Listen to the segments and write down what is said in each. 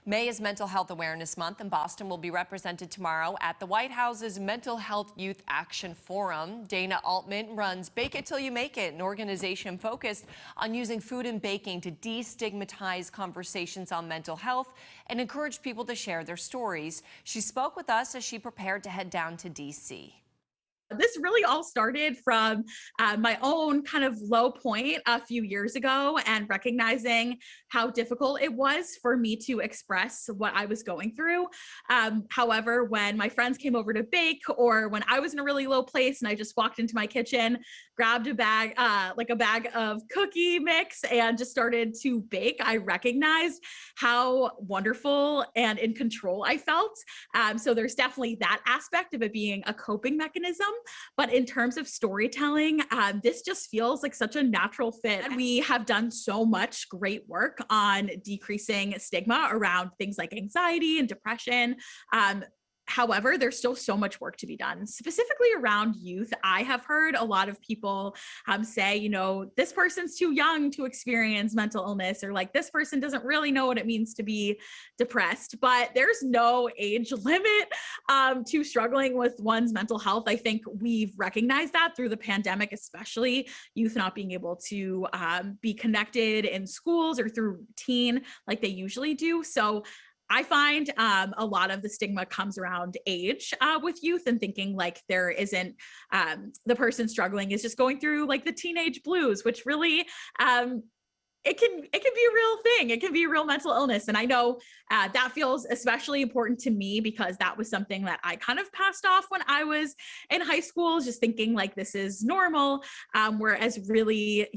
May is Mental Health Awareness Month, and Boston will be represented tomorrow at the White House's Mental Health Youth Action Forum. Dayna Altman runs Bake It Till You Make It, an organization focused on using food and baking to destigmatize conversations on mental health and encourage people to share their stories. She spoke with us as she prepared to head down to D.C. This really all started from my own kind of low point a few years ago and recognizing how difficult it was for me to express what I was going through. However, when my friends came over to bake, or when I was in a really low place and I just walked into my kitchen, grabbed a bag, like a bag of cookie mix, and just started to bake, I recognized how wonderful and in control I felt. So there's definitely that aspect of it being a coping mechanism. But in terms of storytelling, this just feels like such a natural fit. We have done so much great work on decreasing stigma around things like anxiety and depression. However, there's still so much work to be done, specifically around youth. I have heard a lot of people say, this person's too young to experience mental illness, or like this person doesn't really know what it means to be depressed. But there's no age limit to struggling with one's mental health. I think we've recognized that through the pandemic, especially youth not being able to be connected in schools or through routine like they usually do. So I find a lot of the stigma comes around age with youth, and thinking like there isn't the person struggling is just going through like the teenage blues, which really it can be a real thing. It can be a real mental illness. And I know that feels especially important to me because that was something that I kind of passed off when I was in high school, just thinking like this is normal. Whereas really,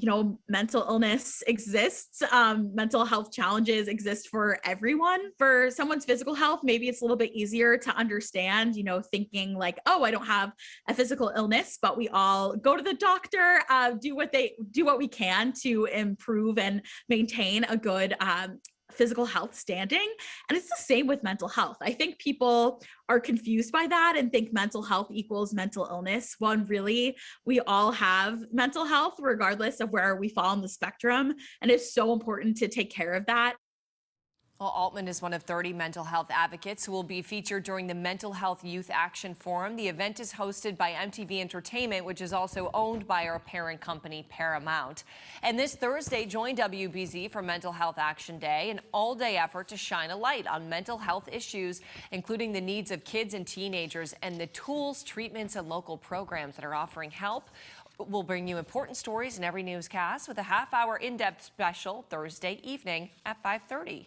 mental illness exists. Mental health challenges exist for everyone. For someone's physical health, maybe it's a little bit easier to understand, thinking like, oh, I don't have a physical illness, but we all go to the doctor, do what we can to improve and maintain a good physical health standing. And it's the same with mental health. I think people are confused by that and think mental health equals mental illness, when really we all have mental health regardless of where we fall on the spectrum. And it's so important to take care of that. Well, Altman is one of 30 mental health advocates who will be featured during the Mental Health Youth Action Forum. The event is hosted by MTV Entertainment, which is also owned by our parent company, Paramount. And this Thursday, join WBZ for Mental Health Action Day, an all-day effort to shine a light on mental health issues, including the needs of kids and teenagers and the tools, treatments, and local programs that are offering help. We'll bring you important stories in every newscast with a half-hour in-depth special Thursday evening at 5:30.